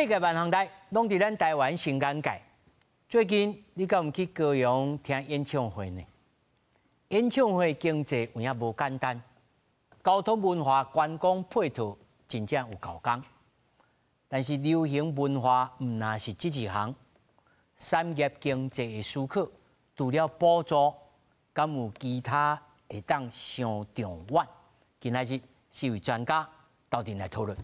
世界万行台，拢伫咱台湾新眼界。最近你敢有去高雄听演唱会呢？演唱会经济有影无简单，交通文化观光配套真正有够工。但是流行文化毋那是这一行，产业经济的思考，除了补助，敢有其他会当上长远？今仔日四位专家斗阵来讨论。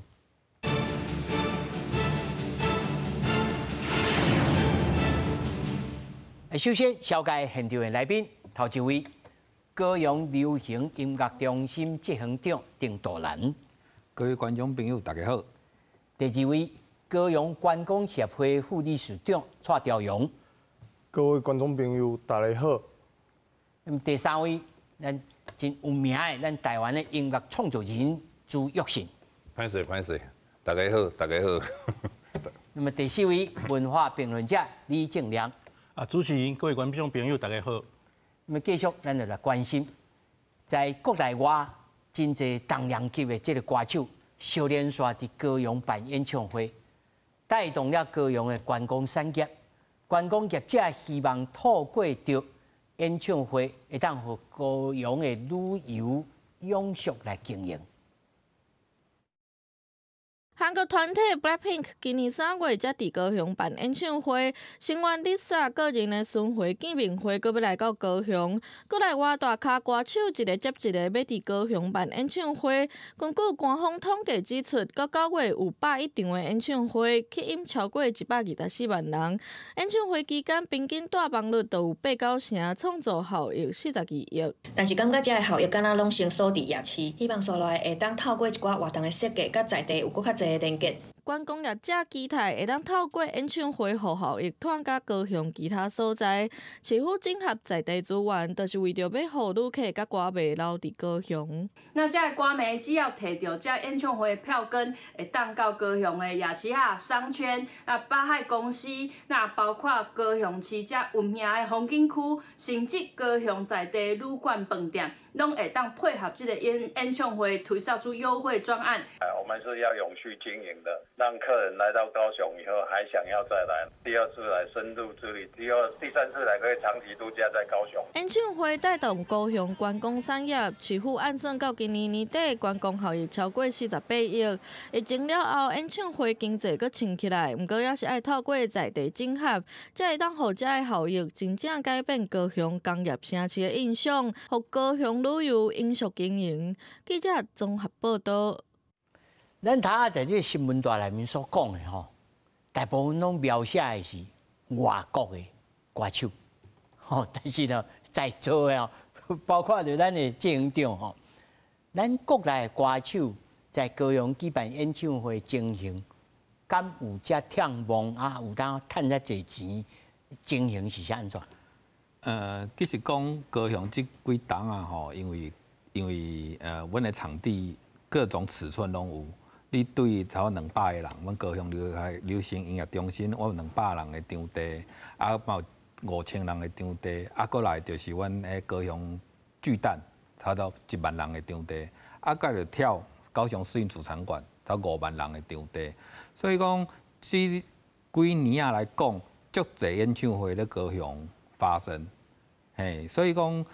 首先，小介现场的来宾，头一位，高雄流行音乐中心执行长丁道兰。各位观众朋友，大家好。第二位，高雄观光协会副理事长蔡朝阳。各位观众朋友，大家好。那么第三位，咱真有名的咱台湾的音乐创作人朱玉信。歹势，大家好，大家好。那么第四位，文化评论家李正良。主持人、各位观众朋友，大家好。那么继续，咱就来关心，在国内外真侪重量级的这个歌手，小连续伫高雄办演唱会，带动了高雄的观光产业。观光业者希望透过着演唱会，会当互高雄的旅游永续来经营。韩国团体 BLACKPINK 今年3月才伫高雄办演唱会，成员 Lisa 个人的巡回见面会，阁要来到高雄。国内外大咖歌手一个接一个要伫高雄办演唱会。根据官方统计指出，到9月有101场的演唱会，吸引超过124万人。演唱会期间平均大房率都有8、9成，创造效益42亿。但是感觉这个效益敢若拢先锁伫夜市，希望将来会当透过一寡活动的设计，甲在地有搁较侪连接。观光业者期待会当透过演唱会互效益传到高雄其他所在，市府整合在地资源，就是为着要互旅客甲歌迷留伫高雄。那这歌迷只要摕到这演唱会的票根，会当到高雄的夜市啊、商圈、八海公司，那包括高雄市这有名的风景区，甚至高雄在地旅馆饭店，拢会当配合这个演唱会推销出优惠专案。我们是要永续经营的。让客人来到高雄以后还想要再来，第二次来深度之旅，第三次来可以长期度假在高雄。演唱会带动高雄观光产业，市府按算到今年年底，观光效益超过48亿。疫情了后，演唱会经济阁撑起来，不过也是爱透过在地整合，才会当互这个效益真正改变高雄工业城市的印象，互高雄旅游永续经营。记者综合报道。咱睇在这新闻台内面所讲的吼，大部分拢描写的是外国的歌手，吼，但是呢，在座的哦，包括着咱的执行长吼，咱国内的歌手在高雄举办演唱会情形，敢有遮忝忙啊？有当趁遮侪钱，情形是啥安怎？其实讲高雄这几档啊吼，因为阮的场地各种尺寸拢有。你对超过200个人，阮高雄流行音乐中心，我有200人的场地，啊，有5000人的场地，啊，过来就是阮迄高雄巨蛋，差不多1万人的场地，啊，再就跳高雄市运主场馆，差5万人的场地，所以讲这几年啊来讲，足侪演唱会咧高雄发生，嘿，所以讲。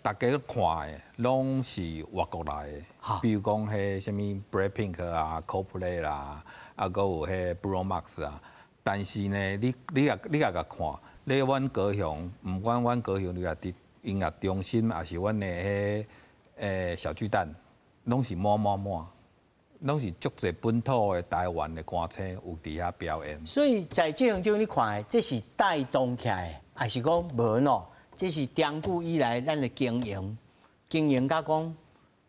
大家看的拢是外国来的，比如讲迄什么 BLACKPINK 啊、Coldplay 啦，啊，搁有迄 Bruno Mars 啊。但是呢，你也甲看，咧阮高雄，毋管阮高雄音乐中心，也是阮的迄小巨蛋，拢是满，拢是足侪本土的台湾的歌星有伫遐表演。所以在这样中你看的，这是带动起来，还是讲无喏？这是长久以来咱的经营甲讲，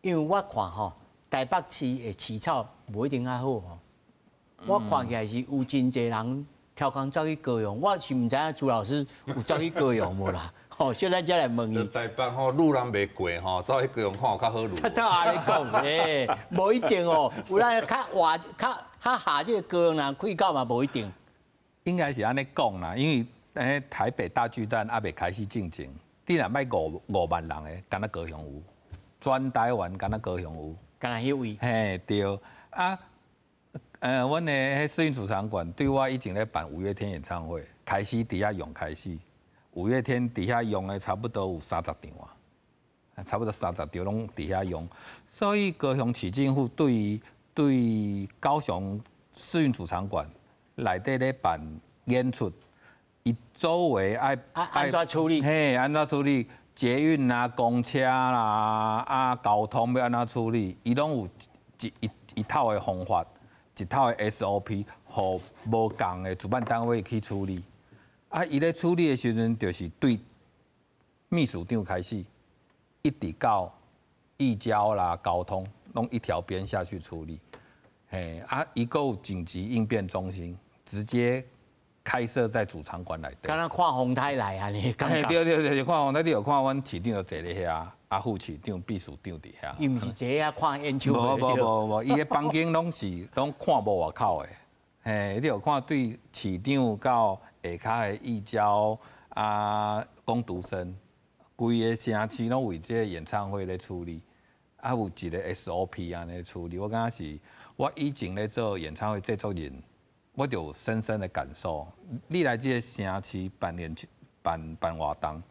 因为我看吼，台北市的市草无一定较好吼。我看起来是有真侪人超工走去高雄，我是毋知影朱老师有走去高雄无啦？吼，小咱才来问伊。台北吼路人袂过吼，走去高雄看有较好路。他安尼讲诶，无一定哦，有咱较活较下这个高雄人开到嘛，无一定。应该是安尼讲啦，因为。台北大巨蛋还未开始进行，你若买5万人的，敢若高雄有，全台湾敢若高雄有，敢若迄位。嘿，对啊，阮的迄世运主场馆对我以前咧办五月天演唱会，开始伫遐用开始，五月天伫遐用的差不多有30场啊，差不多30场拢伫遐用，所以高雄市政府对高雄世运主场馆内底咧办演出，伊周围安怎处理？嘿，安怎处理？捷运啦、公车啦、交通要安怎处理？伊拢有一套的方法。一套的 SOP， 互无共的主办单位去处理。伊咧处理的时阵，就是对秘书长开始，一直到义交啦、交通，拢一条边下去处理。伊个有紧急应变中心，直接开设在主场馆内底。敢若看风台来啊，你感觉？对，看风台，你有看阮市长就坐咧遐。副市长、秘书长伫遐，伊毋是坐遐看演唱会。无，伊的房间拢看无外口的。嘿，你有看对市长到下骹的义交工读生，规个城市拢为这个演唱会咧处理，有一个 SOP 安尼处理。我感觉是我以前咧做演唱会制作人，我就有深深的感受。你来这个城市办活动。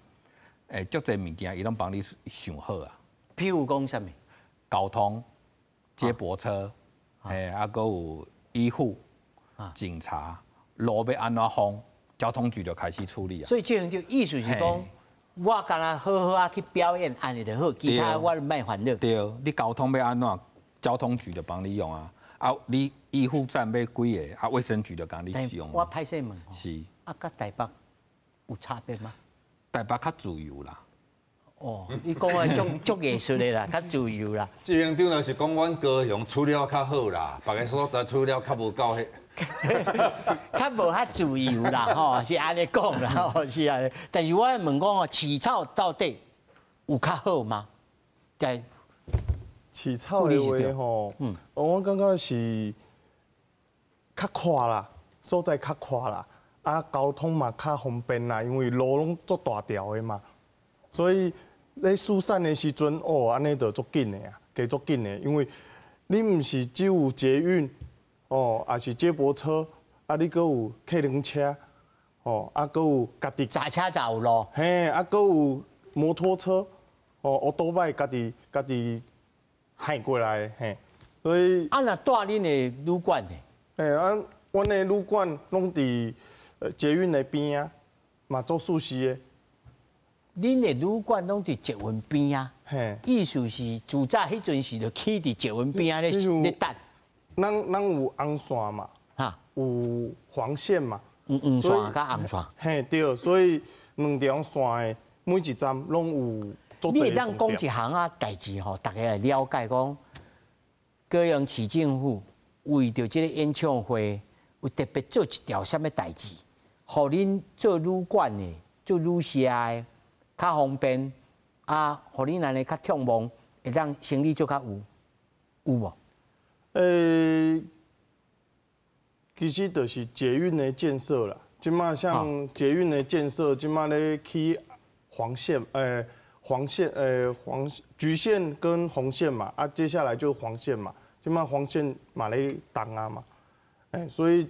足侪物件伊拢帮你想好啊。譬如讲啥物？交通、接驳车，搁有医护、警察，路要安怎封，交通局就开始处理啊。所以这样就意思是讲，我敢若好好去表演，安尼就好，其他我莫烦恼。对，你交通要安怎，交通局就帮你用啊。你医护站要几个，卫生局就帮你用。我歹势问吼。是。甲台北有差别吗？台北较自由啦。哦，你讲的足艺术的啦，较自由啦。执行长就是讲，阮高雄处理较好啦，别个所在处理较无够迄。较无遐自由啦，吼，是安尼讲啦，吼，是安尼。但是我问讲哦，起草到底有较好吗？在起草的话吼，我感觉是较快啦，所在较快啦。交通嘛较方便啦，因为路拢足大条的嘛，所以咧疏散的时阵，安尼就足紧的啊，加足紧的，因为你毋是只有捷运，也是接驳车，你阁有客人车，阁有家己驾车才有路，阁有摩托车，乌多摆家己开过来，所以若带恁的旅馆呢？阮的旅馆拢伫捷运的边啊，嘛做熟悉的。恁的旅馆拢伫捷运边啊，意思是自早迄阵是就起伫捷运边啊咧等。咱有红线嘛，有黄线嘛，黄线甲红线。对，所以两条线的每一站拢有做。你会当讲一项代志吼，大家来了解讲，高雄市政府为着这个演唱会，有特别做一条什么代志？互恁做旅馆的、做旅社的较方便，互恁安尼较暢旺，会当生意做较有无？其实就是捷运的建设啦。即马像捷运的建设，即马咧起黄线，橘线跟红线嘛，接下来就是黄线嘛。即马黄线嘛咧动啊嘛，所以。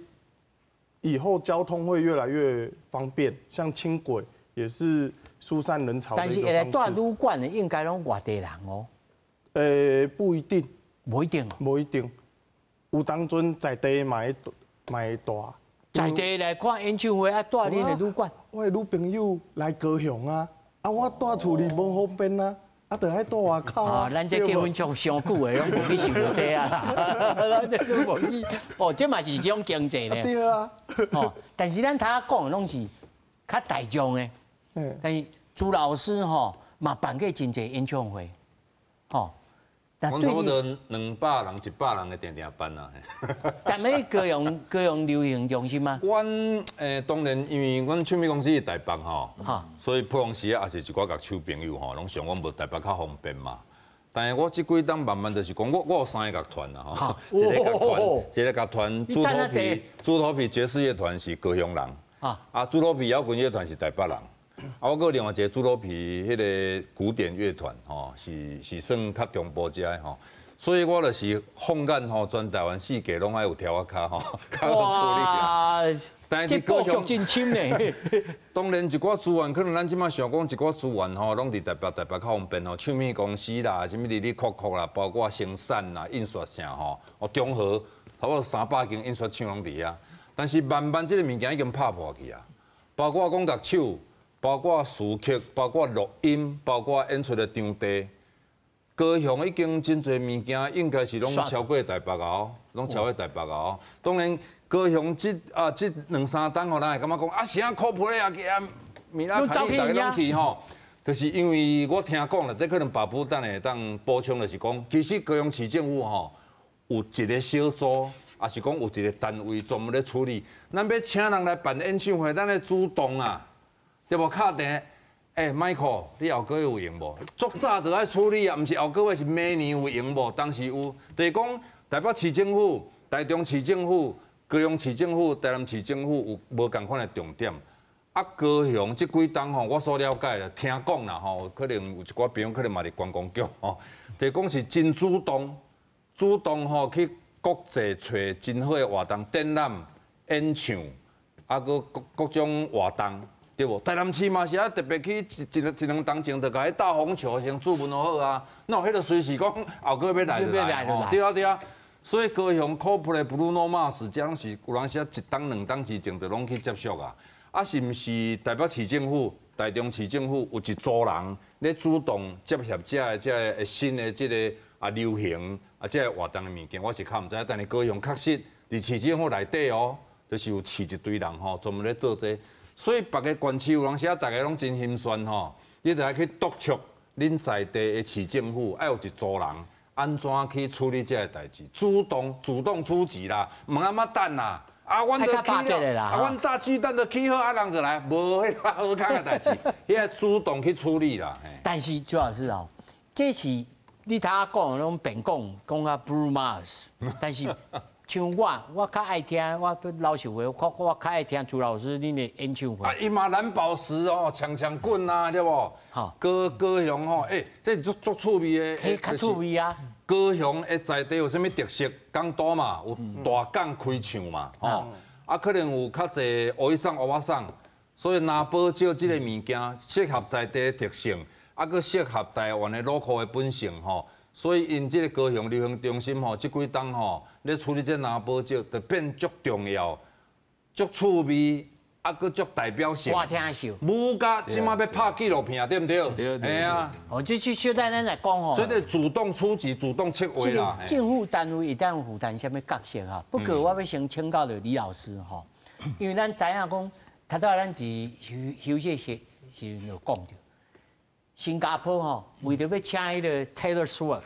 以后交通会越来越方便，像轻轨也是疏散人潮的一个方式。但是来住旅馆的应该拢外地人哦。不一定，无一定，无一定，有当阵在地嘛会住。在地来看演唱会住恁的旅馆。我的女朋友来高雄啊，我住厝里无方便啊。就爱住外口啊！咱这结婚上久的，拢无去想到这啊啦。咱这无去，这嘛是一种经济呢。对啊。但是咱头仔讲的拢是较大众的。但是朱老师嘛办过真侪演唱会，阮差不多200人、100人的定办啊。但咩高雄流行中心吗？阮当然，因为阮唱片公司是台北所以普通时也是一寡乐手朋友拢想讲无台北较方便嘛。但是我这几档慢慢就是讲，我有3个乐团啦一个乐团猪头皮爵士乐团是高雄人，猪头皮摇滚乐团是台北人。我搁另外一个猪头皮迄个古典乐团是算较中部遮的所以我就是放眼吼，全台湾四界拢爱有条卡吼，较好处理啊。但是布局真深呢。当然，一寡资源可能咱即马想讲一寡资源吼，拢伫台北较方便吼，唱片公司啦，什么哩哩酷啦，包括生产啦、印刷啥吼，中和差不多300间印刷厂拢伫遐。但是慢慢这个物件已经拍破去啊，包括讲乐手，包括词曲，包括录音，包括演出的场地。高雄已经真侪物件，应该是拢超过台北啊，拢超过台北啊。当然。高雄这2、3档吼，咱会感觉讲啊，啥cosplay啊，米拉卡利大家拢去吼，就是因为我听讲了，这可能爸母等下当补充的是讲，其实高雄市政府吼有一个小组，也是讲有一个单位专门咧处理。咱要请人来办演唱会，咱咧主动啊，对无？敲电，Michael， 你后个月有闲无？足早就爱处理啊，毋是后个月是明年有闲无？当时有，就是讲台北市政府、台中市政府。高雄市政府、台南市政府有无共款的重点，啊，高雄这几档吼，我所了解啦，听讲啦吼，可能有一寡朋友可能嘛是观光局吼，就是讲是真主动吼去国际找真好的活动展览、演唱，啊，各种活动，对无？台南市嘛是啊，特别去一两档前，就甲迄大红球先注文好啊，那迄个随时讲后个要来就来吼，对啊。所以高雄 Coldplay、Bruno Mars 这拢是有人写1档2档之前就拢去接触啊。啊，是毋是台北市政府、台中市政府有一组人咧主动接洽这个新的这个流行这个活动的物件？我是较毋知，但是高雄确实伫市政府内底哦，就是有饲一堆人吼，专门咧做这。所以别个县市有人写，大家拢真心酸吼，你就要去督促恁在地的市政府，要有一组人。安怎去处理这个代志？主动出击啦，唔阿妈等啦。啊，阮就起了，啊，阮大巨蛋就起好，啊，人就来，无迄个好康的代志，伊要主动去处理啦。但是朱老师哦，这是你头仔讲拢变讲啊 Bruno Mars， 但是像我较爱听，我老实话，我较爱听朱老师恁的演唱会。啊，伊嘛蓝宝石哦，强棍啊，对不？好，高雄吼，这足趣味的。嘿，较趣味啊。高雄的在地有啥物特色？港岛嘛，有大港开唱嘛，吼，啊，可能有较侪黑送、黑送，所以拿保照这个物件适合在地的特性，啊，佮适合台湾的 local 的本性吼。所以因这个高雄流行中心吼，这几档吼，咧处理这拿保照，就变足重要、足趣味，啊，佮足代表性。我听秀。武家即马要拍纪录片，对不对？对。哎呀，哦，这小等咱来讲吼。所以得主动出击、主动策划啦。政府单位一旦负担什么角色哈？不过我要先请教到李老师哈，因为咱知影讲，头仔咱是休息是就讲着。新加坡吼，为着要请迄个 Taylor Swift，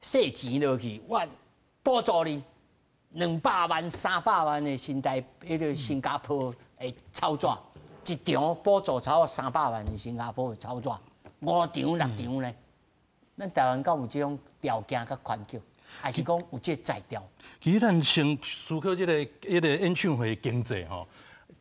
賒钱落去，我补助你200万、300万的迄个新加坡的操作，一场补助超过300万的新加坡的操作，5场6场咧，咱台湾敢有这种条件甲环境，还是讲有这材料？其实咱先思考这个演唱会经济吼。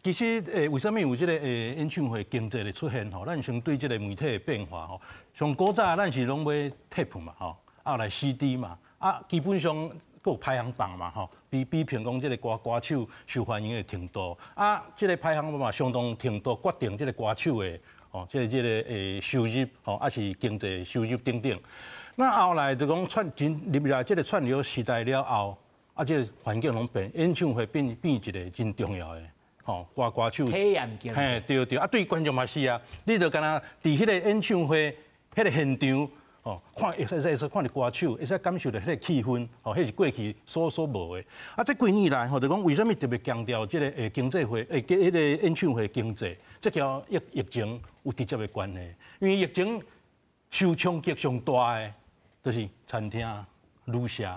其实为什么有这个演唱会经济的出现吼？咱先对这个媒体的变化吼，像古早咱是拢买 tape 嘛吼，啊来 CD 嘛，啊基本上佫有排行榜嘛吼，比评讲这个歌手受欢迎的程度，啊这个排行榜嘛相当程度决定这个歌手的哦，这个收入吼，啊是经济收入等等。那后来就讲入来这个串流时代了后，啊这个环境拢变，演唱会变一个真重要的。哦，歌手，嘿，对，啊，对观众嘛是啊，你就敢若伫迄个演唱会迄个现场，哦，会使看到歌手，会使感受到迄个气氛，哦，迄是过去所无的。啊，这几年来，吼，就讲为什么特别强调这个经济会，迄个演唱会经济，这条疫情有直接的关系，因为疫情受冲击上大的，就是餐厅、旅社。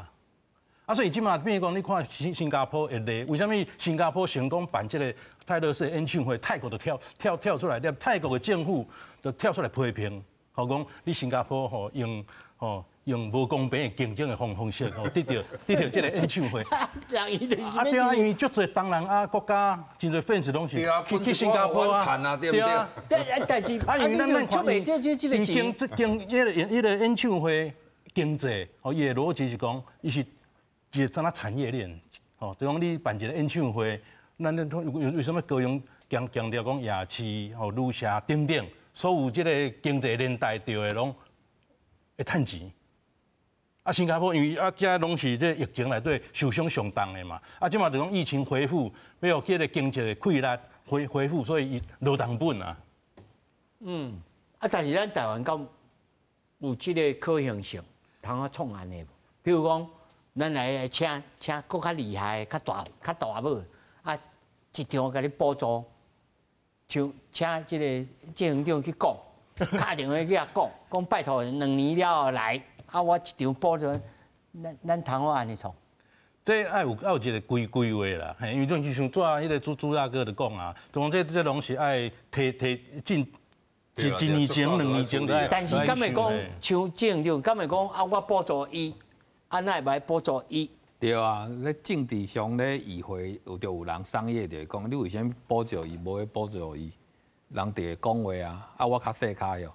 啊，所以即马比如讲，你看新加坡的例，为什么新加坡成功办这个泰勒斯演唱会，泰国就跳出来，泰国的政府就跳出来批评，吼讲你新加坡吼用无公平的竞争的方式吼得到这个演唱会。啊对啊，因为足侪东南亚国家真侪 fans 拢是去新加坡啊，对不对？但是啊，因为咱看，已经迄个演唱会。经济，伊的逻辑是讲，伊是一个产业链，就讲你办一个演唱会，咱为什么高雄强调讲夜市、旅社等等，所有这个经济连带着的拢会趁钱。新加坡因为遮拢是这疫情内底受伤上重的嘛，即嘛就讲疫情恢复，要有这个经济的溃烂恢复，所以伊落成本啊。但是咱台湾敢有这个可行性，通啊创安的无？比如讲，咱来请更较厉害、较大母一场甲你补助，像请这个县长去讲，打电话去甲讲拜托2年了后来，我一场补助，咱通安尼创。这爱有一个规划啦，因为你像迄个朱大哥就讲啊，就讲这拢是爱提进。一年前、2年前都爱，但是敢会讲像县长，敢会讲我补助伊，那会歹补助伊？对啊，咧政治上咧议会有人商业就讲，你为什么补助伊，无去补助伊？人就会讲话啊，我较细卡哟。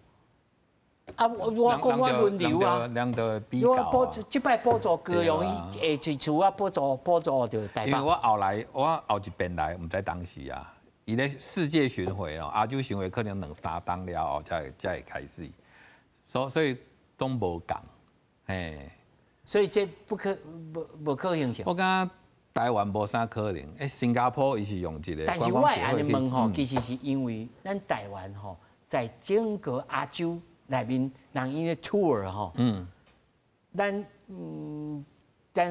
我讲我轮流啊，人就比较啊。即摆补助高雄下一厝补助就台北。因为我后一遍来，毋知当时啊。伊咧世界巡回哦，亚洲巡回可能2、3档了后才会开始，所以都无共，嘿。所以这不可行性。我感觉台湾无啥可能，新加坡伊是用一个。但是我安尼问吼，其实是因为咱台湾吼，在整个亚洲内面，人因为 tour 吼，咱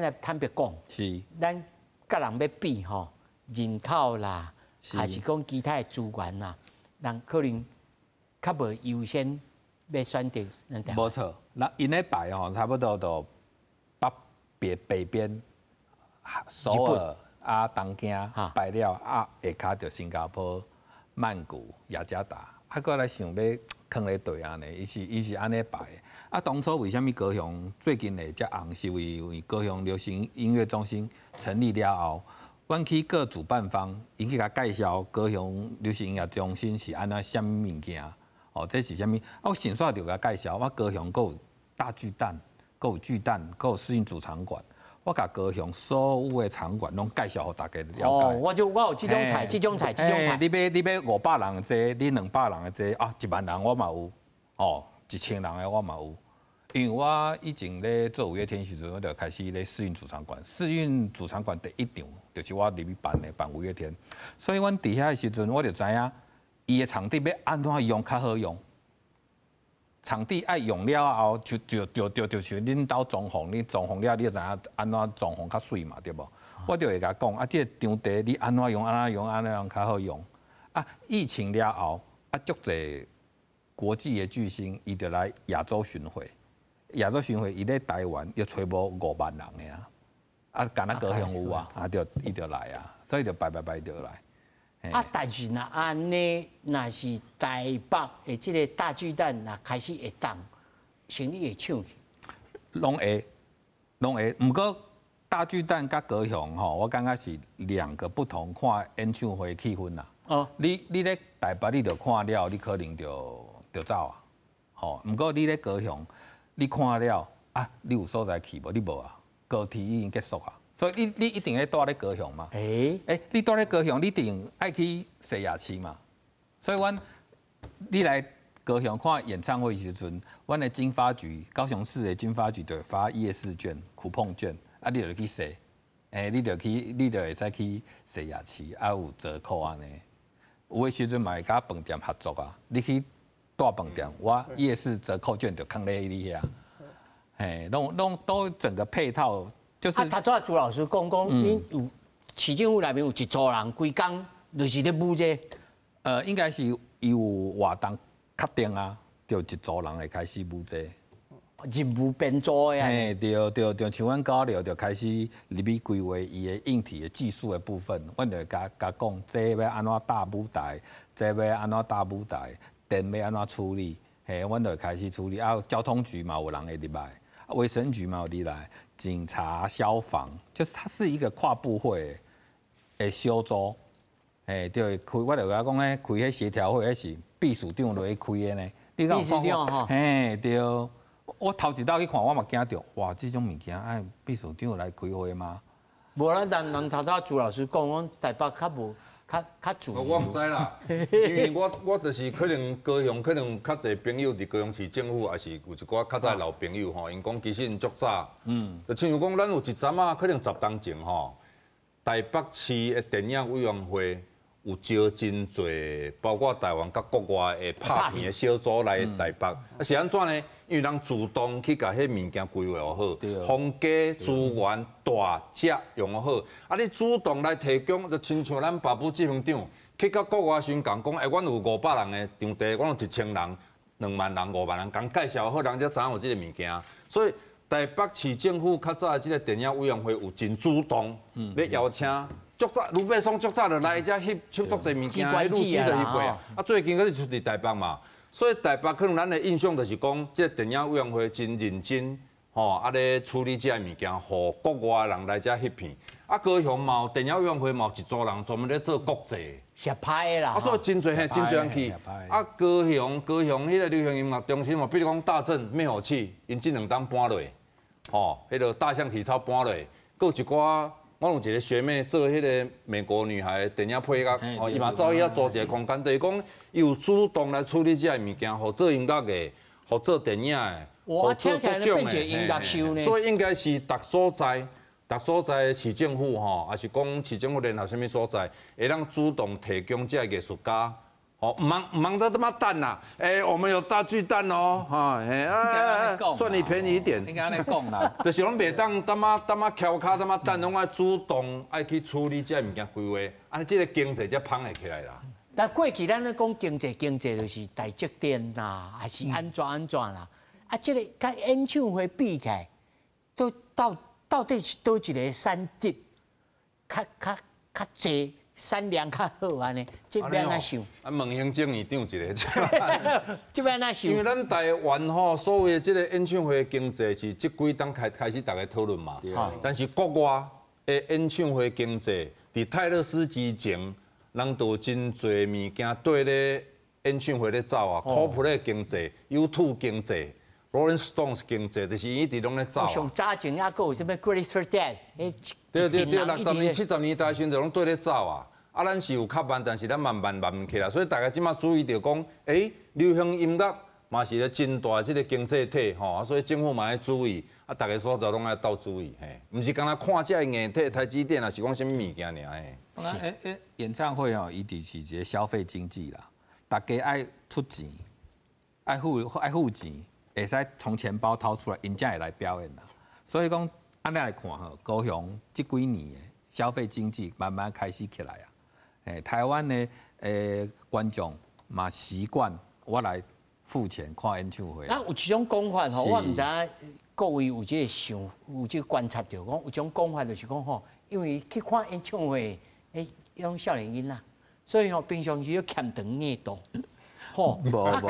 来坦白讲，是，咱甲人要比吼，人口啦。还是讲其他的资源啦，人可能较无优先要选择咱台湾。无错，那因咧摆吼，差不多到北边，首尔东京摆了下骹就新加坡、曼谷、雅加达，搁来想要囥咧对安尼，伊是安尼摆的。当初为虾米高雄最近会遮红，是因为高雄流行音乐中心成立了后。阮去各主办方，伊去甲介绍高雄流行音乐中心是安怎什么物件？这是什么？我先煞就甲介绍，我高雄有大巨蛋，有巨蛋，有世运主场馆，我甲高雄所有的场馆拢介绍互大家了解。我有这种菜，这种菜。你要500人的坐，你200人的坐1万人我嘛有，1000人的我嘛有。因为我以前咧做五月天时阵，我就开始咧试运主场馆。试运主场馆第一场就是我入去办五月天，所以阮伫遐的时阵，我就知影伊的场地要安怎用较好用。场地爱用了后，就像恁兜装潢，你装潢了，你就知影安怎装潢较水嘛，对无？我就会甲讲这个场地你安怎用较好用。疫情了后足侪国际的巨星，伊就来亚洲巡回。亚洲巡回，伊咧台湾要找无5万人的敢若高雄有伊就来所以就排就来。但是若安尼，若是台北的这个大巨蛋，若开始会动，生意会抢去。拢会。毋过大巨蛋甲高雄我感觉是2个不同看演唱会气氛啦。你咧台北你就看了，你可能就走毋过你咧高雄。你看了你有所在去无？你无高铁已经结束所以你一定要住咧高雄嘛？你住咧高雄，你一定爱去西雅市嘛？所以你来高雄看演唱会时阵，阮的经发局，高雄市的经发局就会发夜市券、酷碰券，你就去踅，你就会使去西雅市，有折扣安尼。有的时阵嘛会甲饭店合作你去。大饭店，我夜市折扣券就放在你遐，弄都整个配套就是。他昨朱老师讲，因有市政府内面有一组人，规工就是咧舞这。应该是有活动确定就一组人会开始舞这。任务变做呀。对，像阮交流就开始入去规划伊的硬体的技术的部分，阮就甲讲，这要安怎搭舞台，这要安怎搭舞台。电要安怎处理？阮就开始处理。交通局嘛有人会入来，卫生局嘛有入来，警察、消防，就是它是一个跨部会的小组。对，开我就甲讲开迄协调会，迄是秘书长落去开的呢。秘书长对，我头一道去看，我嘛惊到，哇，这种物件哎，秘书长来开会吗？无咱人头头朱老师讲，讲台北较无较自由。我唔知啦，因为我就是可能高雄可能较侪朋友伫高雄市政府，也是有一寡较早老朋友吼，因讲其实因足早，就亲像讲咱有一阵啊，可能10年前吼，台北市的电影委员会有招真侪，包括台湾甲国外的拍片的小组来台北，啊是安怎呢？因为人主动去甲迄物件规划好，风格、资源、大只用好，啊你主动来提供，就亲像咱爸母执行长去到国外宣讲，讲阮有500人的场地，阮有1000人、2万人、5万人，讲介绍好，人才知影有即个物件。所以台北市政府较早的即个电影委员会有真主动，咧邀请。足早，卢贝松足早就来遮翕足侪物件，录制就翕过啊。啊，最近佫是出伫台北嘛，所以台北可能咱的印象就是讲，即个电影委员会真认真，吼，啊咧处理遮物件，互国外人来遮翕片。啊，高雄嘛有电影委员会嘛有一组人专门咧做国际协拍的啦。啊，所以真侪真侪人去。啊，高雄迄个流行音乐中心嘛，比如讲大正、灭火器，因这2档搬落，吼，迄个大象体操搬落，佫有一寡。我有一个学妹做迄个美国女孩电影配乐，哦，伊嘛走去遐租一个空间，就是讲伊有主动来处理这些物件，互做音乐的，互做电影的，我听起来变成音乐秀呢。所以应该是逐所在市政府吼，也是讲市政府联合什么所在，会当主动提供这艺术家。哦，唔忙得他妈蛋呐！我们有大巨蛋哦，哈，算你便宜一点。应该安尼讲啦，就是拢袂当他妈翘脚他妈蛋，拢爱主动爱去处理这物件规划，安尼这个经济才捧会起来啦。但过去咱咧讲经济就是台积电啦，还是安怎啦？啊，这个甲演唱会比起来，都到底是倒一个产值较济？产量较好安尼，这边哪想？啊，问行政院长一个。这边哪想？因为咱台湾吼，所谓的这个演唱会经济是这几档开始大家讨论嘛。但是国外的演唱会经济，伫泰勒斯之前，人都真侪物件对咧演唱会咧走啊 ，Coldplay 经济、U2 经济、Rolling Stones 经济，就是一直拢咧走啊。上早前还佫有啥物 Great for Dead， 对，60年、70年代时阵拢对咧走啊。啊，咱是有较慢，但是咱慢唔起来，所以大家即马注意到讲，流行音乐嘛是咧真大即个经济体吼，所以政府嘛要注意，啊，大家所在拢要斗注意，嘿，唔是干那看这硬体台积电啊，是讲什么物件尔嘿。演唱会哦，伊就是一个消费经济啦，大家爱出钱，爱付钱，会使从钱包掏出来，因才会来表演啦。所以讲，安尼来看吼，高雄这几年的消费经济慢慢开始起来啊。台湾的观众嘛习惯我来付钱看演唱会。那有一种讲法吼，我唔知各位有这个想，有这个观察到，讲有一种讲法就是讲吼，因为去看演唱会，迄种少年囡仔，所以吼平常时要欠长硬度，吼，啊，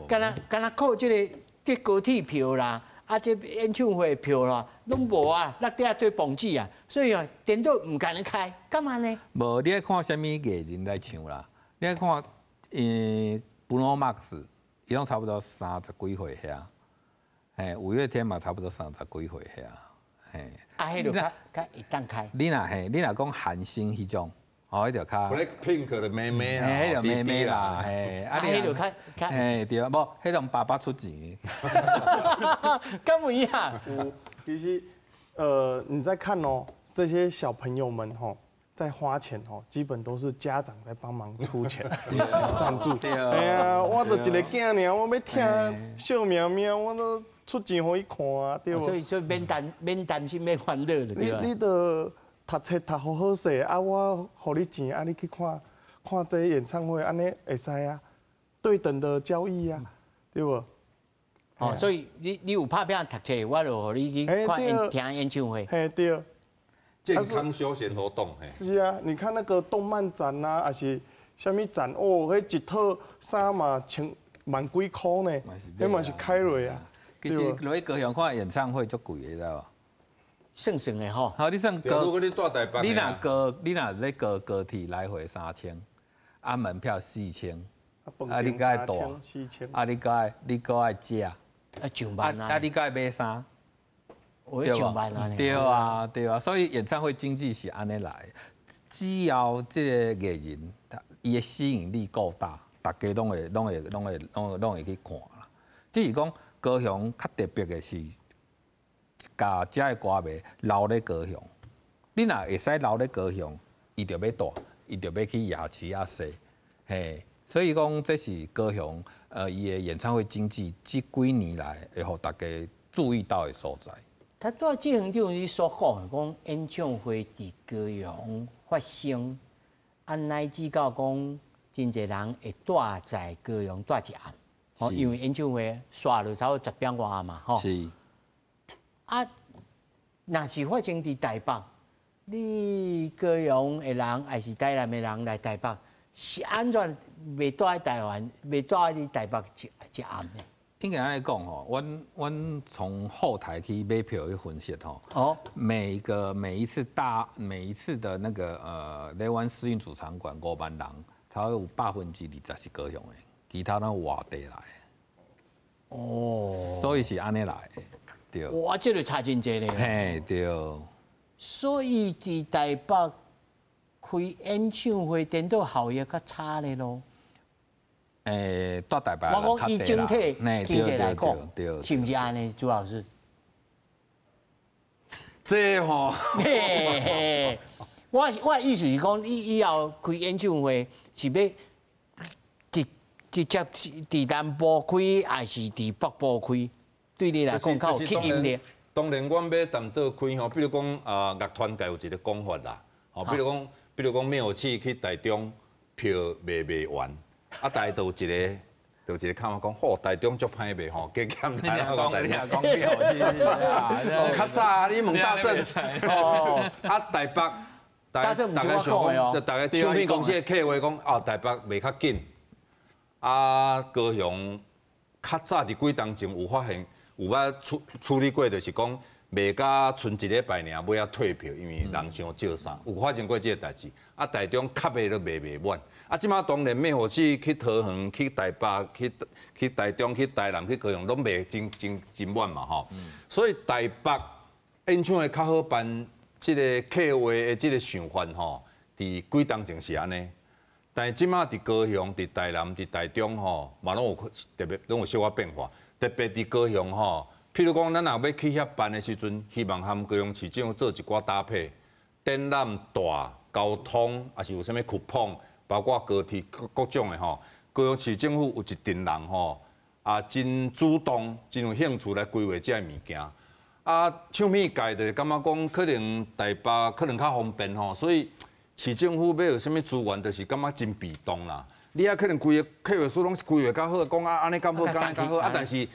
干那靠这个高铁票啦。啊，这演唱会票啦，拢无啊，落地一堆蹦子啊，所以啊，电脑唔敢开，干嘛呢？无，你爱看什么艺人来唱啦？你爱看Bruno Mars， 伊拢差不多30几岁遐，五月天嘛差不多30几岁遐，啊，迄就较会当开。你若讲韩星迄种。哦，迄条较 Blackpink 的妹妹啊，迄条妹妹啦，啊，迄条较，对啊，无，迄种爸爸出钱，干不一样。其实，你在看哦，这些小朋友们吼，在花钱吼，基本都是家长在帮忙出钱赞助。哎呀，我就一个囝尔，我要听小苗苗，我都出钱互伊看啊，对不？所以免担心，免烦恼了，对吧？你都。读册读好势，啊，我互你钱，啊，你去看这个演唱会，安尼会使啊，对等的交易啊，对不？哦，所以你有拍片读册，我就互你去看听演唱会。嘿，对。健康休闲活动，嘿。是啊，你看那个动漫展啊，还是啥物展哦，迄一套衫嘛，万几块呢，迄嘛是开瑞啊。其实落去高雄看演唱会足贵的，知道无？算的吼，好，你算高，你若咧高铁来回3000，门票4000，你该大，4000，你该食，上万啊！啊，你该买啥？我上万啊！对啊，对啊，所以演唱会经济是安尼来，只要这个艺人，伊的吸引力够大，大家拢会去看啦。只是讲高雄较特别的是，甲遮的歌迷留咧高雄。你若会使留咧高雄，伊就要大，伊就要去夜市啊踅，嘿。所以讲，这是高雄伊的演唱会经济这几年来会互大家注意到的所在。他在志恒长你所讲，讲演唱会伫高雄发生，乃至到讲真侪人会住在高雄住一暗，哦，因为演唱会刷了差不多10点外嘛，吼。是。啊，若是发生伫台北，你高雄的人还是台南的人来台北，是安怎袂住喺台湾，袂住喺台北一暗呢？应该安尼讲吼，阮从后台去买票去分析吼。哦。每一次的那个台湾世运主场馆5万人，差不多有20%是高雄的，其他都外地来。哦。所以是安尼来的，对。哇，这个差真济咧。嘿，对。所以伫台北开演唱会，颠倒效益较差咧咯。到台北我讲以整体经济来讲，是不是安尼？朱老师，这吼，我意思是讲，以后开演唱会是要直接伫南部开，还是伫北部开？对你来讲，较有吸引力。当然，阮要谈到开吼，比如讲乐团界有一个讲法啦，吼，比如讲庙市去台中票卖完。啊，大都有一个看法讲，好，台中足歹卖吼，加减台南讲台中。较早你问大正，哦，啊台北，大家想讲，大家唱片公司的客话讲，啊台北卖较紧，啊高雄较早伫几当前有发现，有捌处理过，就是讲卖甲剩一礼拜尔，尾仔退票，因为人伤少啥，有发生过这个代志。啊台中较卖都卖满。啊，即马当然灭火器去桃园、去台北、去台中、去台南、去高雄，拢卖真满嘛吼。所以台北演唱会较好办，即个客话的即个想法吼，伫几当前是安尼。但是即马伫高雄、伫台南、伫台中吼，嘛拢有特别拢有小可变化。特别伫高雄吼，譬如讲咱若要去遐办的时阵，希望和高雄市政府做一寡搭配，展览大、交通，还是有啥物酷碰。包括高铁各种的吼，高雄市政府有一群人吼，真主动、真有兴趣来规划这物件。唱片界就感觉讲，可能台北可能较方便吼，所以市政府要有啥物资源，就是感觉真被动啦。你可能规个客户数拢是规划较好，讲安尼咁好，咁安较好。但是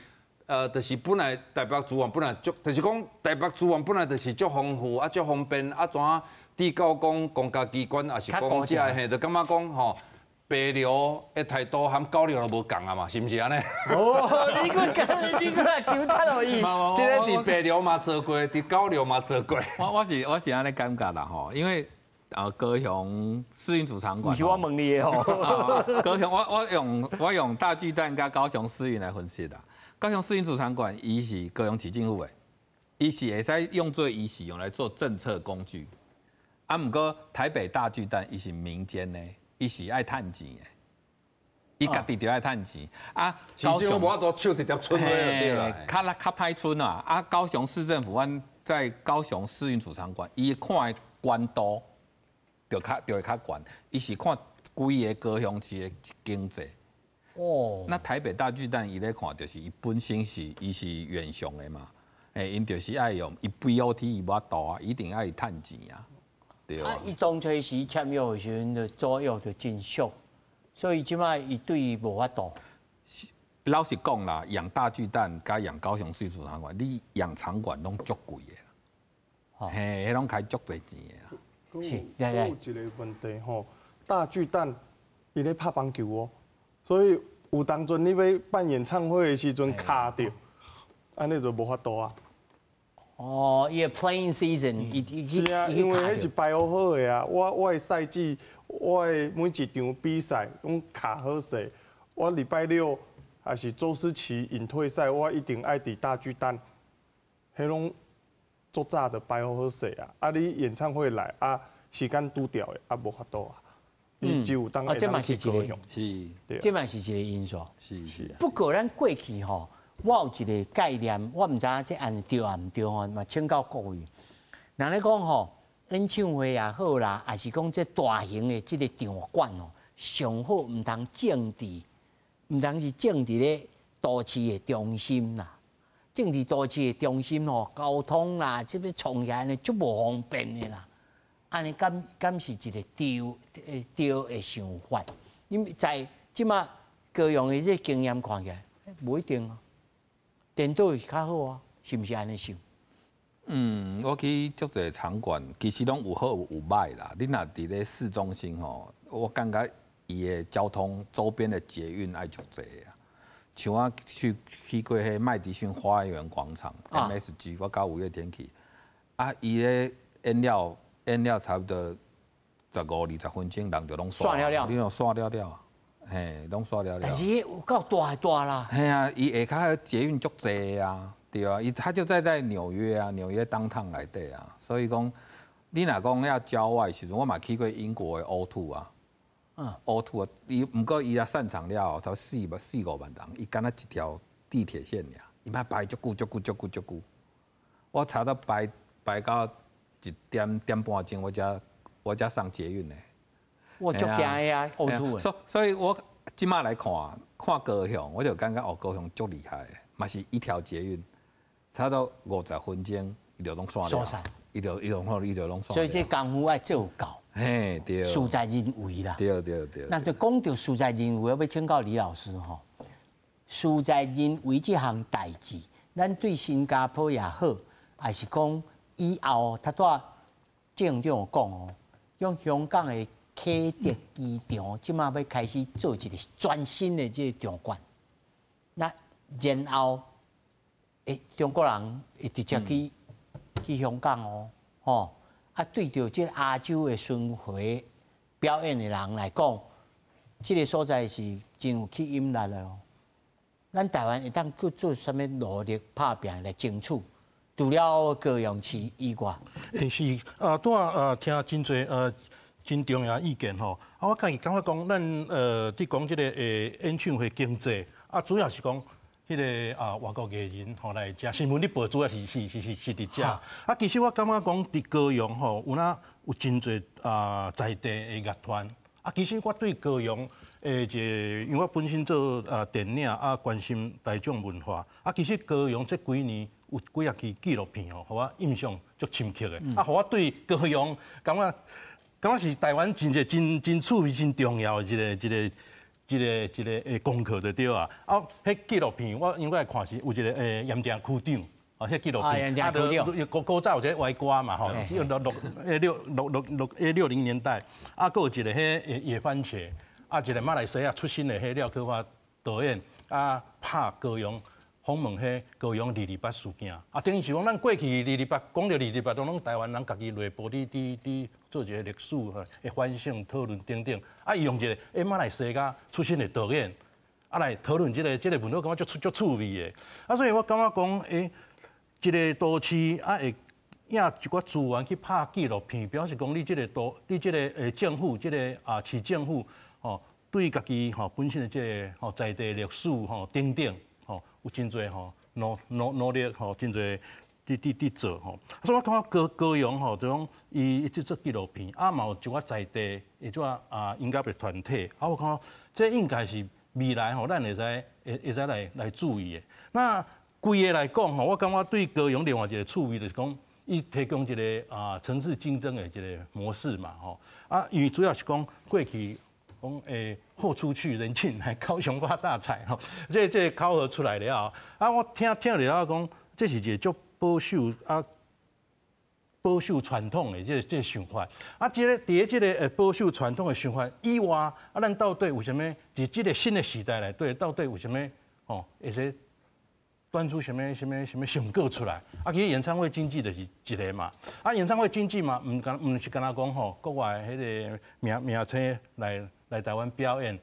就是本来台北资源本来足，就是讲台北资源本来就是足丰富，足方便，怎？地到讲公家机关，也是讲这嘿，就感觉讲吼，白流的态度含高流都无共啊嘛，是毋是安尼？哦，你个来求他落去。即个伫白流嘛做过，伫高流嘛做过。我是安尼感觉啦吼，因为高雄世运主场馆。不是我问你的哦。高雄我用大巨蛋加高雄世运来分析啦。高雄世运主场馆，伊是高雄市政府的，伊是会使用来做政策工具。毋过台北大巨蛋伊是民间的，伊是爱趁钱的，伊家己就爱趁钱。市政府无法度手直接出去就对啦。较歹出啊！高雄市政府阮在高雄世运主场馆，伊看的关度就会较悬，伊是看规个高雄市的经济。哦。那台北大巨蛋伊咧看，就是伊本身伊是远雄的嘛，因就是爱用伊 BOT 伊无法度啊，一定爱趁钱啊。伊当初时签约的时阵，就左右就真俗，所以即摆伊对伊无法度。老实讲啦，养大巨蛋加养高雄市主场馆，你养场馆拢足贵的啦，嘿，迄拢开足侪钱的啦。是，有一个问题吼，大巨蛋伊咧拍棒球哦，所以有当阵你要办演唱会的时阵卡着，安尼就无法度啊。哦，伊个 playing season，是啊，因为迄是排好好的啊。我的赛季，我的每一场比赛拢卡好势。我礼拜六还是周思齐引退赛，我一定爱伫大巨蛋，迄拢足早的摆好势啊！啊，你演唱会来啊，时间拄掉的啊，无法度啊。伊只有当会当去高雄，是，这嘛是一个因素。是。不过咱过去吼，我有一个概念，我唔知影这按对啊唔对吼，嘛请教各位。人咧讲吼，演唱会也好啦，还是讲这大型的这个场馆哦，上好唔通政治，唔通是政治咧都市的中心啦。政治都市的中心吼，交通啦，这边创起来呢，足无方便的啦。安尼敢是一个对的想法，因为在即马高雄的这经验看起来，不一定啊。电脑是较好啊，是不是安尼想？我去足侪场馆，其实拢有好有歹啦。你若伫咧市中心吼，我感觉伊的交通周边的捷运爱足侪啊。像我去过迄麦迪逊花园广场 MSG， 我到五月天去，啊，伊咧演了差不多15-20分钟，人就拢刷了，你拢刷了，嘿，拢刷了。但是有够大啦。嘿啊，伊下骹捷运足侪啊，对啊，他就在纽约啊，纽约downtown内底啊，所以讲你若讲要郊外时阵，我嘛去过英国的O2啊，O2啊，伊毋过伊也散场了，才4-5万人，伊敢若一条地铁线尔，伊嘛排足久，我查到排到1点半钟，我才上捷运呢。我足惊呀，O2。所以我即马来看高雄，我就感觉高雄足厉害，嘛是一条捷运，差不多50分钟，伊就拢刷了，伊就拢刷。所以这功夫爱做够。嘿，对。事在人为啦。对。那就讲到事在人为，要请教李老师吼。事在人为这项代志，咱对新加坡也好，还是讲以后他多正有讲哦，用香港的启德机场，即马要开始做一个全新的这个场馆。那然后，中国人会直接去香港哦，吼啊，对着这亚洲的巡回表演的人来讲，这个所在是真有吸引力的哦。咱台湾会当去做什么努力打拼来争取？除了高雄市以外，是听真侪真重要意见吼。我感觉讲咱伫讲即个演唱会经济主要是讲迄个外国艺人吼来遮，新闻你报主要是伫遮。其实我感觉讲伫高雄吼，有真侪在地的乐团。其实我对高雄因为我本身做电影关心大众文化。其实高雄这几年有几啊期纪录片互我印象足深刻的。互我对高雄感觉是台湾真趣味、真重要的一个功课就对啊。迄纪录片我应该看是有一个盐埕区长。迄纪录片，古早有一个歪歌嘛吼，60年代，佫有一个迄野番茄，一个马来西亚出身的迄廖科华导演，拍高雄访问迄高雄228事件，等于是讲咱过去228讲到228，拢台湾人家己内部伫做一个历史的反省讨论等等，伊用一个马来西亚出身的导演，来讨论这个文化，感觉足趣味的，所以我感觉讲一个都市会用一寡资源去拍纪录片，表示讲你这个政府，这个市政府对家己本身的这个在地历史等等有真侪努力真侪伫做所以我感觉高雄这种伊即做纪录片，嘛有一寡在地的种音乐的团体，我看这应该是未来咱会使来注意的。那规个来讲我感觉对高雄另外一个趣味就是讲，伊提供一个城市竞争的一个模式嘛因为主要是讲过去讲豁出去人进来，高雄发大财这考核出来了我听了讲，这是一个足保守传统的这个想法伫这个保守传统的想法以外咱到底有啥物？伫这个新的时代内底，到底有啥物会使端出什么成果出来？其实演唱会经济就是一个嘛。演唱会经济嘛，唔是干那讲国外迄个名称来台湾表演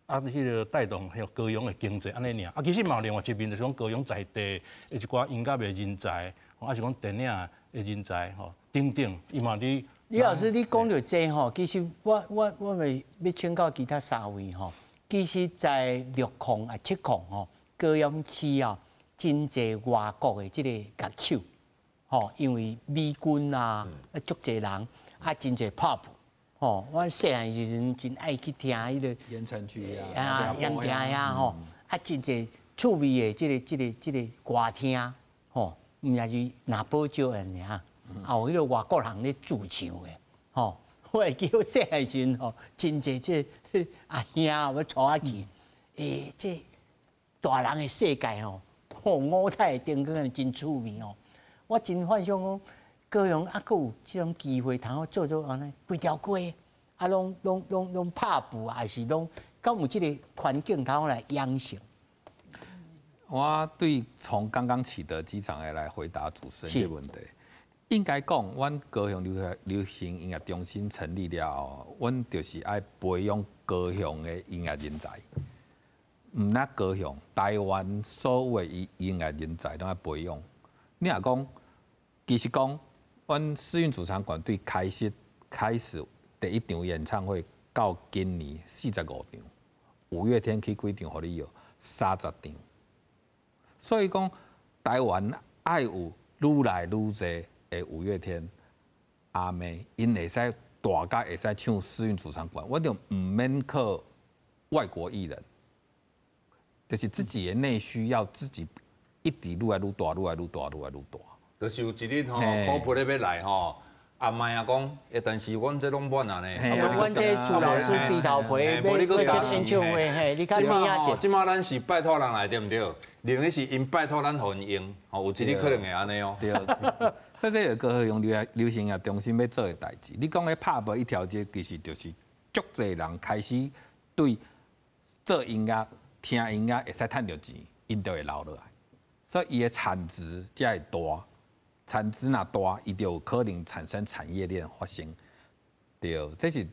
啊，迄个带动迄个高雄的经济安尼尔。啊，其实嘛有另外一面，就是讲高雄在地的一寡音乐的人才，啊是讲电影的人才吼，等等，伊嘛伫。李老师，你讲到这吼，其实我咪要请教其他三位吼。其实，在6控啊7控吼，高雄市啊，真侪外国的即个乐手吼，因为美军啊，足侪人啊，真侪 pop 吼。我细汉时阵真爱去听迄个盐城区啊，盐田呀吼，啊，真侪趣味的即个歌厅吼，毋也是拿宝酒的尔，啊有迄个外国人咧驻唱的吼。我会记我细汉时阵吼，真侪即阿兄要带我去，这大人的世界吼，五彩灯光真趣味哦。我真幻想讲，高雄还佫有即种机会，通好做安尼规条街，啊，拢拍布，还是拢敢有即个环境，通好来养成。我对从刚刚启德机场来回答主持人这个问题。应该讲，阮高雄流行音乐中心成立了后，阮就是爱培养高雄的音乐人才。毋那高雄，台湾所有的音乐人才都爱培养。你若讲，其实讲，阮世运主场馆队开始第一场演唱会到今年45场，5月天去几场，互你有30场。所以讲，台湾爱有愈来愈多。5月天、阿妹，因会使大家会使唱世运主场馆，我就唔免靠外国艺人，就是自己的内需要自己一直愈来愈大，愈来愈大，愈来愈大。就是有一日吼，科普咧要来吼，阿妹啊讲，但是阮这拢满啊呢。阮这朱老师低头皮要这演唱会，嘿，你看边啊？即马咱是拜托人来对毋对？另一是因拜托咱互因用，吼，有一日可能会安尼哦。所以这个高雄流行音乐中心要做的代志，你讲咧拍无一条街，其实就是足侪人开始对做音乐、听音乐会使赚到钱，因就会留落来。所以伊的产值才会大，产值若大，伊就有可能产生产业链发生。对，这是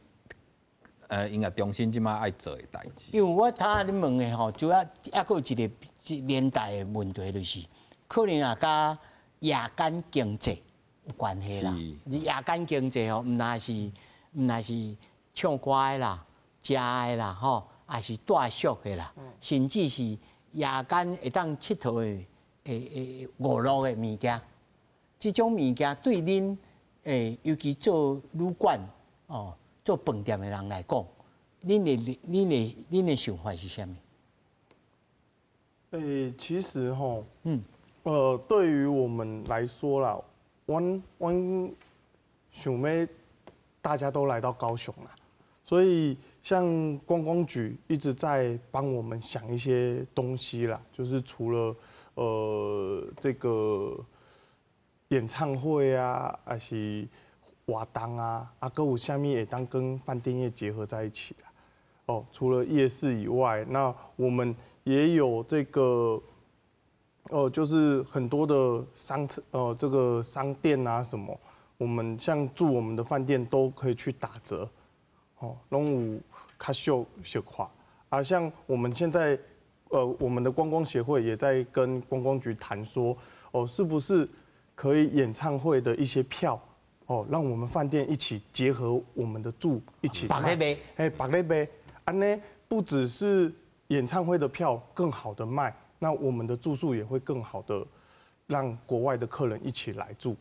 音乐中心即马爱做的代志。因为我头咧问的吼，主要还佫有一个年代的问题，就是可能也甲夜间经济有关系啦。夜间经济吼，毋那是唱歌的啦、食的啦，吼，也是带宿的啦，甚至是夜间会当佚佗的娱乐的物件。这种物件对恁尤其做旅馆哦、做饭店的人来讲，恁的想法是啥物？其实吼，对于我们来说啦，阮想要大家都来到高雄啦，所以像观光局一直在帮我们想一些东西啦，就是除了这个演唱会啊，还是活动啊，还有下面也当跟饭店业结合在一起啦。哦，除了夜市以外，那我们也有这个。就是很多的这个商店啊什么，我们像住我们的饭店都可以去打折，拢有较小块啊。像我们现在，我们的观光协会也在跟观光局谈说，是不是可以演唱会的一些票，让我们饭店一起结合我们的住一起卖，百类杯，安呢不只是演唱会的票更好的卖。那我们的住宿也会更好的让国外的客人一起来住，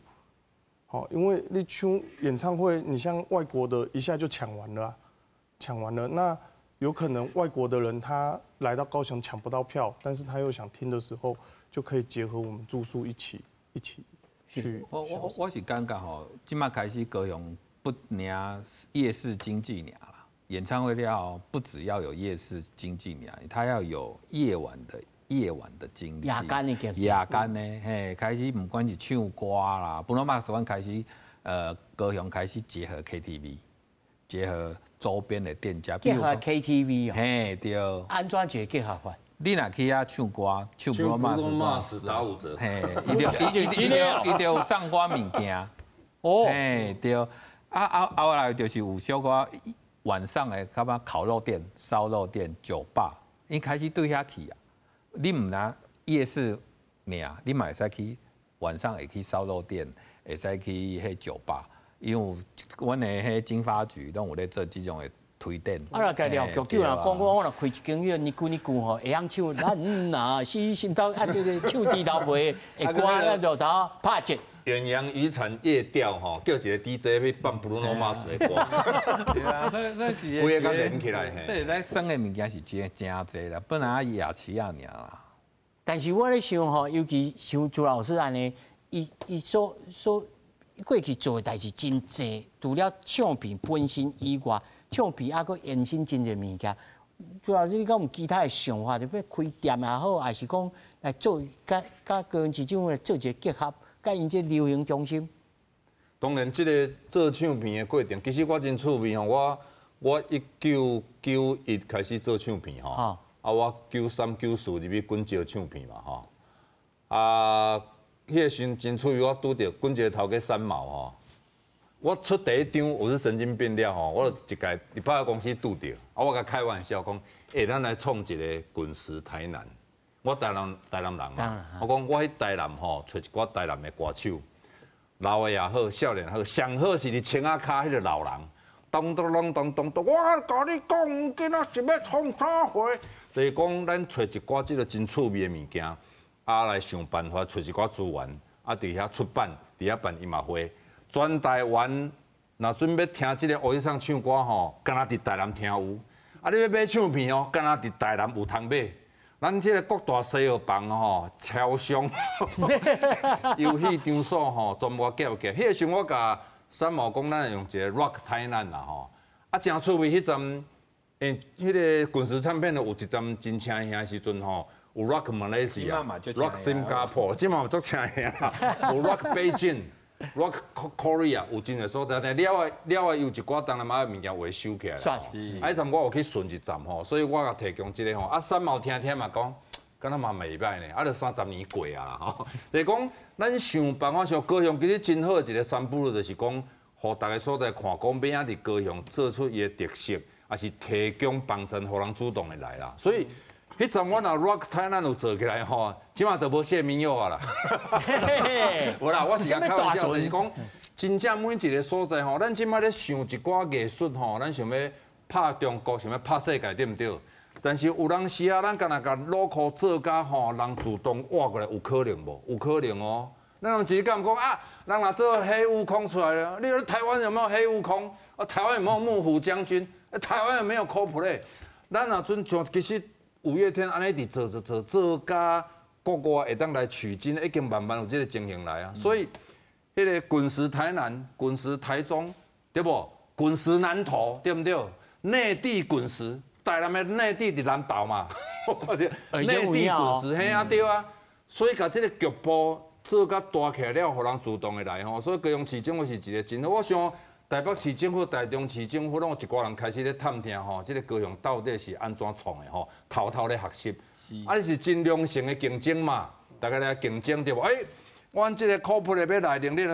好，因为你唱演唱会，你像外国的一下就抢完了，那有可能外国的人他来到高雄抢不到票，但是他又想听的时候，就可以结合我们住宿一起去。我是感觉吼，即马开始高雄不仅夜市经济尔啦，演唱会了不只要有夜市经济尔，它要有夜晚的经历，夜间呢，嘿，开始不管是唱歌啦，布鲁马斯湾开始，高雄开始结合 KTV， 结合周边的店家，结合 KTV 哦，嘿，对，安怎一个结合法？你若去遐唱歌，唱布鲁马斯打5折，嘿，一定有送歌物件，哦，嘿，对，后来就是有小可晚上的干嘛烤肉店、烧肉店、酒吧，因开始对遐去啊。你唔拿夜市尔，你嘛会使去晚上会去烧肉店，会使去迄酒吧，因为阮的迄经发局拢有咧做这种的推电。啊，若个廖局长啊，讲我若开一间院，你句吼，会晓唱咱呐是心头啊，这个唱低头袂会歌，咱就头拍节。远洋渔船夜钓吼，叫一个 DJ 去放 Bruno Mars 的歌。对啊，这是规个连起来。这会使耍的物件是真侪啦，本来夜市啊尔啦。但是我咧想吼，尤其像朱老师安尼，伊所过去做的代志真济，除了唱片本身以外，唱片还佫延伸真侪物件。朱老师，你讲有其他的想法，就要开店也好，还是讲来做甲高雄市政府做一个结合？甲因这流行中心，当然，这个做唱片的过程，其实我真趣味吼。我1991开始做唱片吼，我93、94入去滚石唱片嘛吼。迄个时真趣味，我拄着滚石头家三毛吼。我出第一张我是神经病了吼，我一届伫百货公司拄着，我甲开玩笑讲，咱来创一个滚石台南。我台南人嘛，我讲我喺台南吼，找一寡台南的歌手，老的也好，少年也好，上好是伫青仔骹迄个老人，咚，我甲你讲，今仔是要创啥货？就是讲咱找一寡即个真趣味的物件，来想办法找一寡资源，伫遐出版，伫遐办音乐会，全台湾若准要听即个欧阳唱歌吼，敢若伫台南听有，你要买唱片哦，敢若伫台南有通买。咱这个各大西药房吼，超商、游戏场所吼，全部叫起。迄个时候我甲三毛讲，咱用一个 Rock 台南啦吼，真趣味。迄阵，迄个滚石唱片有一站真请兄时阵吼，有 Rock Malaysia、Rock 新加坡，即嘛足请兄啦，有 Rock Beijing、Rock Korea， 有真个所在。但了有一寡当然嘛物件会收起来啦。迄阵我有去顺一站吼，所以我甲提供即个吼，三毛听嘛讲，敢若嘛袂歹呢，就30年过啊吼。就是讲，咱想办法像高雄其实真好一个三步路，就是讲，互大家所在看，讲要安伫高雄做出伊的特色，也是提供帮衬，互人主动的来啦。所以。迄阵我若 Rock 台南有做起来吼，即马都无谢民友啊啦。无啦，我是讲开玩笑，就是讲，真正每一个所在吼，咱即马咧想一寡艺术吼，咱想要拍中国，想要拍世界，对毋对？但是有当时啊，咱敢若甲脑壳做甲吼，人主动挖过来，有可能无？有可能哦。咱人只敢讲啊，人若做黑悟空出来了，你说台湾有没有黑悟空？台湾有没有幕府将军？台湾有没有 Coldplay？ 咱若阵像其实。五月天安尼伫做甲国外会当来取经，已经慢慢有这个情形来啊。所以，迄个滚石台南、滚石台中，对不？滚石南投，对不对？内地滚石，台南的内地伫南投嘛，内地滚石，嘿啊对啊。所以，甲这个局部做甲大起来了，互人主动的来吼。所以，高雄市政府是一个真好，我想。台北市政府、台中市政府，拢有一寡人开始咧探听吼，这个高雄到底是安怎创的吼，偷偷咧学习，是真良性的竞争嘛，大家来竞争对无？阮这个Coldplay要来能力，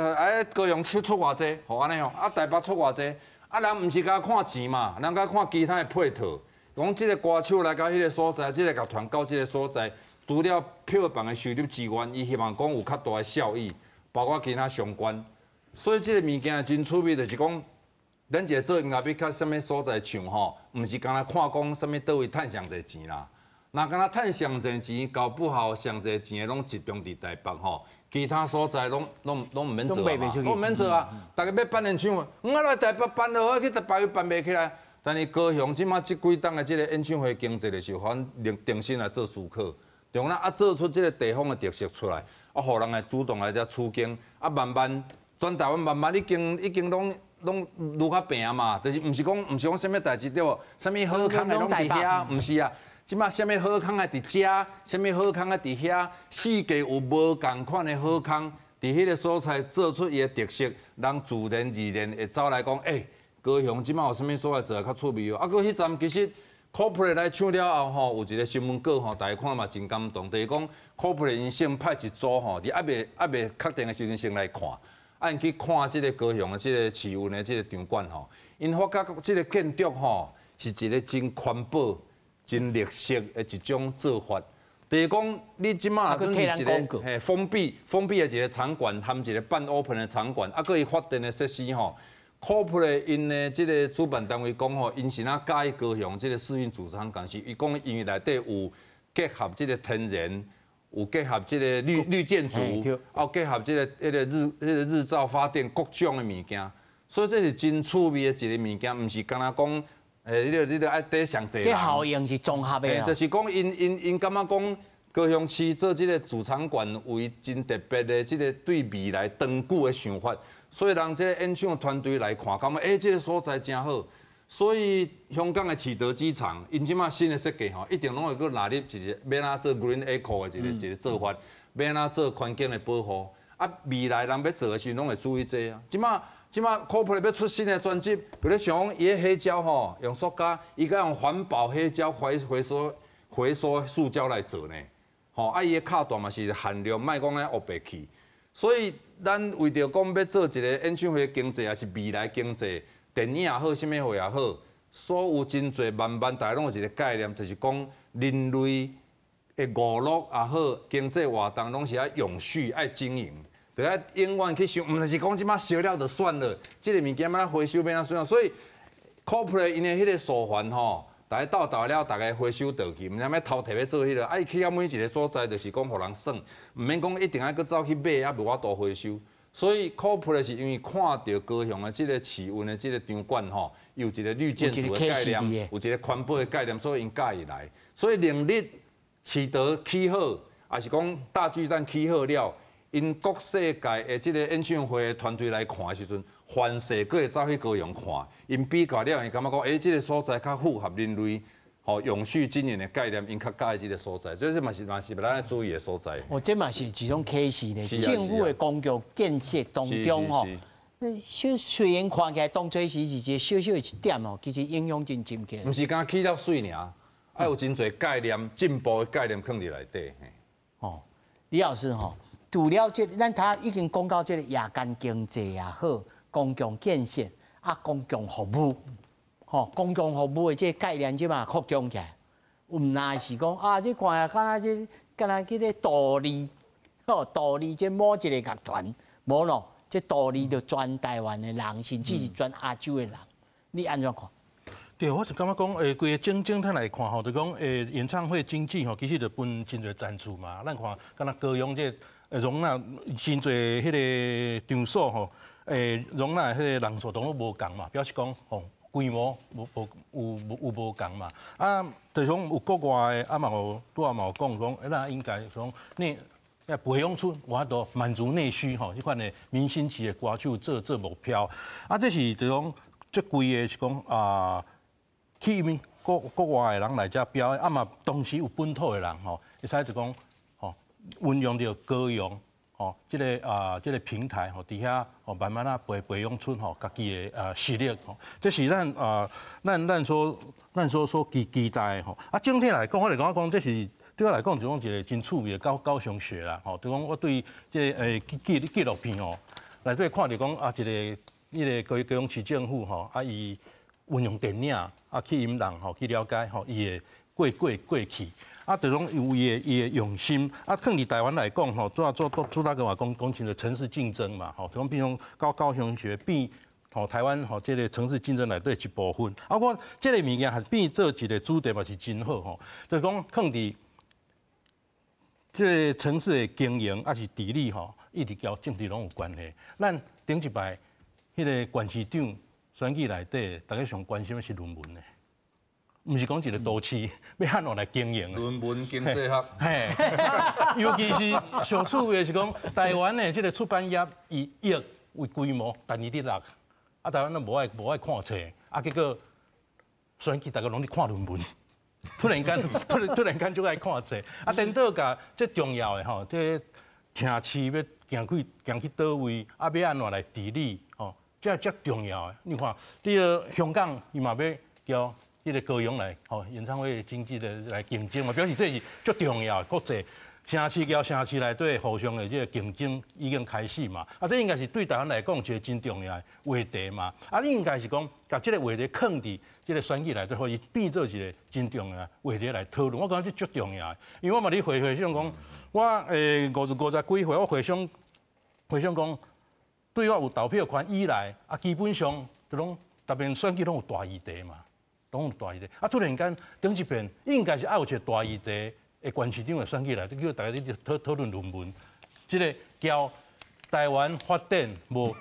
高雄出偌济，吼安尼吼，台北出偌济，人毋是甲看钱嘛，人甲看其他的配套。讲这个歌手来到迄个所在，这个乐团到这个所在，除了票房的收入之外，伊希望讲有较大的效益，包括其他相关。所以这个物件真趣味，就是讲，咱一个做音乐要较什么所在唱吼，毋是干那看讲什么倒位趁上侪钱啦。若干那趁上侪钱，搞不好上侪钱的拢集中伫台北吼，其他所在拢毋免做嘛，拢毋免做啊。大家要办演唱会，来台北办就好，去台北又办袂起来。但是高雄即马即几档的这个演唱会经济的时候，反定心来做思考，对咱做出这个地方的特色出来，互人来主动来遮取经，慢慢。全台湾慢慢已经拢愈较平嘛，就是毋是讲啥物代志对无？啥物好康的拢伫遐，毋是啊。即马啥物好康的伫遮，啥物好康的伫遐，世界有无共款的好康，伫迄个所在做出伊的特色，人自然而然会走来讲，高雄即马有啥物所在做较趣味哦。搁迄站其实 Coldplay 来唱了后吼，有一个新闻稿吼，大家看嘛真感动，就是讲 Coldplay 因先派一组吼，伫还袂确定的时阵先来看。因去看即个高雄的即个市运的即个场馆吼，因发觉即个建筑吼是一个真环保、真绿色的一种做法。就是讲，你即马准是一个封闭的一个场馆，含一个半 open 的场馆，啊，佮伊发电的设施吼。corporate 因的即个主办单位讲吼，因是哪介意高雄即个试运主场公司，伊讲因为内底有结合即个天然。 有结合即个绿建筑，还有结合即个日照发电各种的物件，所以这是真趣味的一个物件，毋是干那讲，你爱缀上济人。这效应是综合的。就是讲因感觉讲高雄市做即个主场馆为真特别的即个对未来长久的想法，所以让即个演唱团队来看，感觉这个所在真好。 所以香港的启德机场，因即马新的设计吼，一定拢会去纳入一个要怎做 Green Eco 的一个做法，要怎做环境的保护。啊，未来人要做的时，拢会注意这啊。即马 Corporate 要出新的专辑，有咧想讲伊的黑胶吼，用塑胶，伊甲用环保黑胶回收塑胶来做呢。吼，啊，伊的卡段嘛是限量，莫讲咧黑白去。所以咱为着讲要做一个演唱会经济，也是未来经济。 电影也好，什么货也好，所有真侪慢大家拢有一个概念，就是讲人类的娱乐也好，经济活动拢是要永续、爱经营，就要永远去想，毋是讲即马烧了就算了，即个物件要回收，要怎算？所以 corporate 因的迄个手环吼，大家到了，大家回收倒去，毋免要偷摕要做迄个，啊，伊去到每一个所在，就是讲互人耍，毋免讲一定要去走去买，啊，无法度回收。 所以 corporate 是因为看到高雄的这个气运的这个场馆吼，有一个绿建筑的概念，有一个环保的概念，所以因介意来。所以能力启德起好，也是讲大巨蛋起好了，因各世界的这个演唱会的团队来看的时阵，全世界会走去高雄看，因比较了，因感觉讲，这个所在较符合人类。 哦，永续经营的概念，因较介意这个所在，所以这嘛是要咱注意的所在。哦，这嘛是一种启示呢。政府的公共建设当中吼，虽然看起来当做是一个小小的一点哦，其实影响真深远。唔是讲起了水尔，还有真侪概念、进步的概念放伫内底。哦，李老师吼，除了这，咱他已经讲到这个夜间经济也好，公共建设啊，公共服务。 吼，公共服务的这概念即嘛扩张起来，毋那是讲啊，这看啊，敢若叫做道理，吼，道理这某一个乐团，无咯，这道理就全台湾的人，甚至是全亚洲的人，你安怎看？对，我就感觉讲，规个整体来看吼，就讲，演唱会经济吼，其实就分真侪赞助嘛。咱看，敢若高雄这容纳真侪迄个场所吼，容纳迄个人数都无共嘛，表示讲吼。 规模有无共嘛？啊，就是讲有国外的，啊嘛有拄啊嘛有讲，咱应该讲内培养出我都满足内需吼，即款的明星级的歌手做目标。啊，这是就讲最贵的是讲啊，去面国外的人来遮标，啊嘛同时有本土的人吼，会使就讲吼运用着高雄。 哦，这个平台吼，底下哦慢慢培养出吼家己的实力吼，这是咱所期待吼。啊，整体来讲，我来讲，这是对我来讲就讲一个真趣味的高雄学啦吼。就讲我对这纪录片吼，内底看到讲啊一个高雄市政府吼，啊伊运用电影啊去引人吼去了解吼伊的过去。 啊，这种有伊的用心，啊，放伫台湾来讲吼，主那个话讲像的城市竞争嘛，吼，比如高雄学变吼台湾吼这个城市竞争内底一部分，啊，我这个物件还变做一个主题嘛是真好吼，就是讲放伫这个城市的经营啊是治理吼，一直交政治拢有关系。咱顶一摆迄个县市长选举内底，大家上关心的是论文的。 毋是讲一个都市要安怎来经营论文经济学，嘿，尤其是上趣味的是讲，台湾的这个出版业以亿为规模，但伊伫落，啊，台湾都无爱看册，啊，结果选举大家拢伫看论文，突然间就爱看册，啊，颠倒甲最重要的吼，这城市要行去倒位，啊，要安怎来治理，吼，这重要的。你看，你香港伊嘛要交。 这个高雄来，吼演唱会经济的来竞争嘛，表示这是最重要的国际城市交城市内底互相的这个竞争已经开始嘛，啊，这应该是对台湾来讲一个真重要的话题嘛，啊，你应该是讲把这个话题放伫这个选举内底，可以变做一个真重要的话题来讨论。我感觉这足重要的，因为我嘛咧回想讲，我50几岁，我回想讲，对我有投票权以来，啊，基本上就拢逐边选举拢有大议题嘛，拢有大议题，啊，突然间顶一遍应该是爱有一个大议题。县市长的选举来，叫大家咧讨论论文，即个交台湾发展无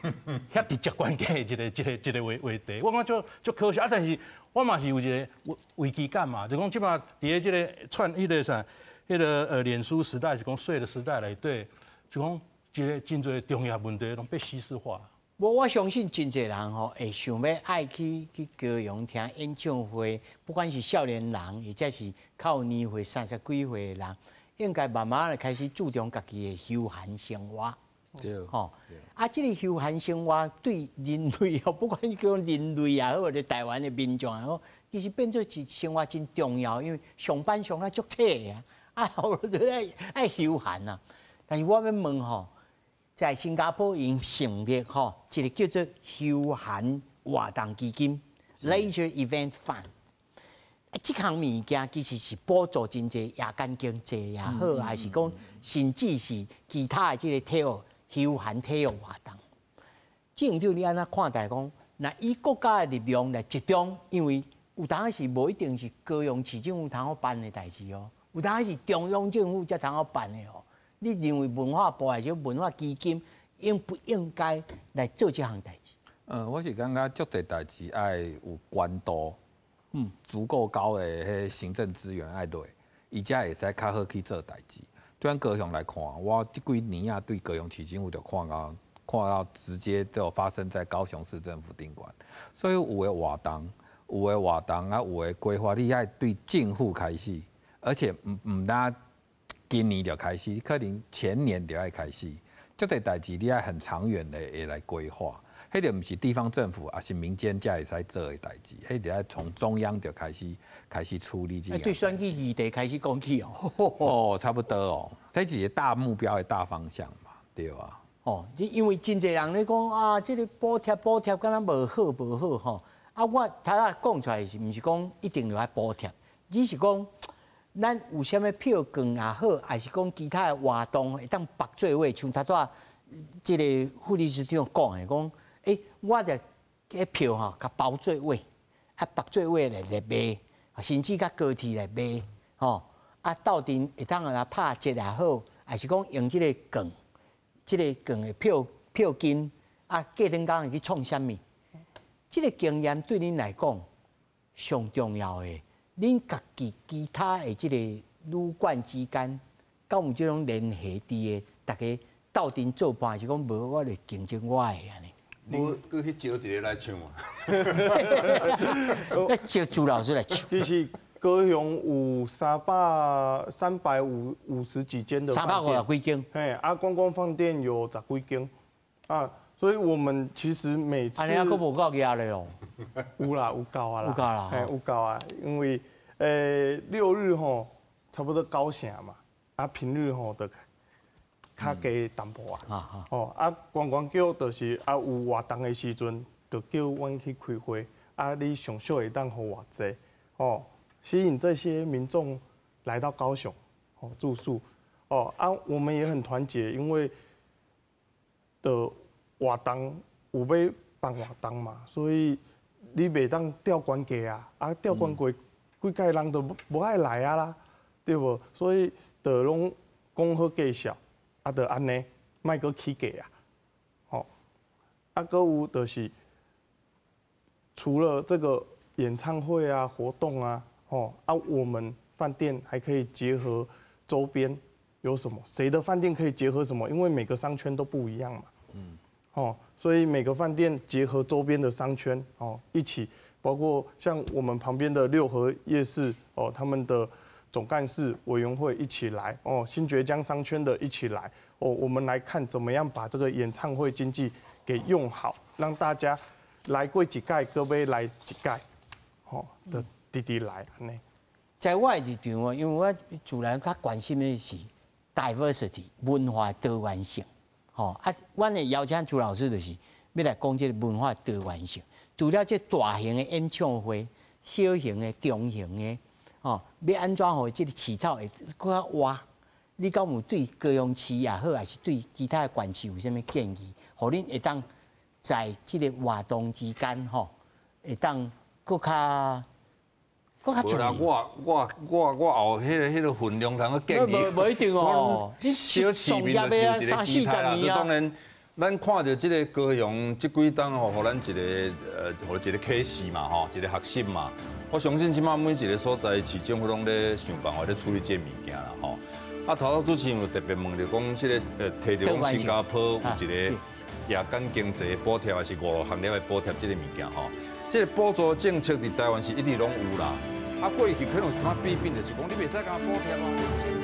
遐直接关系的一个话题，我感觉足可惜啊！但是我嘛是有一个危机感嘛，就讲即马伫咧即个迄个啥，迄个脸书时代是讲水的时代内底，就讲一个真侪重要问题拢被稀释化。我相信真侪人吼会想要爱去高雄听演唱会，不管是少年人，或者是较年岁30几岁的人，应该慢慢来开始注重家己的休闲生活。对，吼，啊，这个休闲生活对人类哦，不管是叫人类也好，或者台湾的民众也好，其实变做一生活真重要，因为上班上啊足扯啊，后头爱休闲啊。但是我要问吼。在新加坡已经成立吼一个叫做休闲活动基金 （Leisure Event Fund）。这项物件其实是补助真侪夜间经济也好，还是讲甚至是其他的这个体育休闲体育活动。这样就你安怎看待讲？那以国家的力量来集中，因为有当是无一定是高雄市政府通好办的代志哦，有当是中央政府才通好办的哦。你认为文化部还是文化基金应不应该来做这项代志？我是感觉足侪代志爱有关度，足够高的迄行政资源爱落，伊才会使较好去做代志。对咱高雄来看，我这几年啊对高雄市政府就看到直接都有发生在高雄市政府顶管，所以有的活动啊，有的规划，你爱对政府开始，而且唔单。今年就开始，可能前年就要开始，这个代志你要很长远的来规划。迄个唔是地方政府，也是民间才会使做的代志，迄个要从中央就开始处理这个。对选举议题开始讲起哦。哦，差不多哦，这是一个大目标的大方向嘛，对吧？哦，因为真侪人咧讲啊，这个补贴敢若无好吼。啊，我头仔讲出来是毋是讲一定要补贴，只是讲。咱有啥物票券也好，还是讲其他的活动会当绑做位，像头仔即个副理事长讲的，讲我着迄票吼，甲包做位，啊绑做位来卖，甚至甲高铁来卖，吼啊到阵会当来拍折也好，还是讲用即个券，即个券的票金啊，过阵间会去创啥物？即个经验对恁来讲上重要的。恁家己其他的即个旅馆之间，敢有即种联系伫个，大家斗阵做伴，还是讲无我来竞争我的安尼？我搁去招一个来唱啊！要招朱老师来唱。其实高雄有350几间的350几间。嘿，啊，观光饭店有10几间，啊，所以我们其实每次。安尼还佫无够压力哦。有啦，有够啊啦。有够啦。嘿，有够啊，因为6日吼差不多高城嘛，啊平日吼就较低淡薄啊。哦，啊观光局就是啊有活动的时阵，就叫阮去开会，啊你上少会当互偌济，哦，吸引这些民众来到高雄，哦住宿，哦啊我们也很团结，因为的活动有要办活动嘛，所以你袂当吊关价啊，啊吊关价，规家人都无爱来啊啦，对无？所以就拢讲好介绍，啊，就安尼，莫阁起价啊，吼，啊，阁有就是除了这个演唱会啊、活动啊，吼啊，我们饭店还可以结合周边有什么？谁的饭店可以结合什么？因为每个商圈都不一样嘛，哦，所以每个饭店结合周边的商圈，哦，一起，包括像我们旁边的六合夜市，哦，他们的总干事委员会一起来，哦，新崛江商圈的一起来，哦，我们来看怎么样把这个演唱会经济给用好，让大家来过一届，各位来一届，哦，的直来安尼。在我的立场哦，因为我自然较关心的是 diversity 文化多元性，吼啊，阮的邀请朱老师就是要来讲这个文化多元性。除了这大型的演唱会、小型的、中型的，哦，要安怎互这个市草会搁较活？你敢有对高雄市也好，还是对其他的县市有啥物建议？互恁会当在这个活动之间，吼，会当搁较注意。啦，我后迄个分量通去建议。无一定哦，你小市民就是有一个期待啦。当然，咱看到这个高雄这几档吼，互咱一个互一个启示嘛，吼，一个学习嘛。我相信即马每一个所在市政府拢咧想办法咧处理这物件啦，吼。啊，头主持人有特别问着讲，这个提到讲新加坡有一个夜间经济补贴，还是5、6行业的补贴这个物件吼。这个补助政策伫台湾是一直拢有啦。啊，过去可能是较弊病，就是讲你袂使甲补贴啊。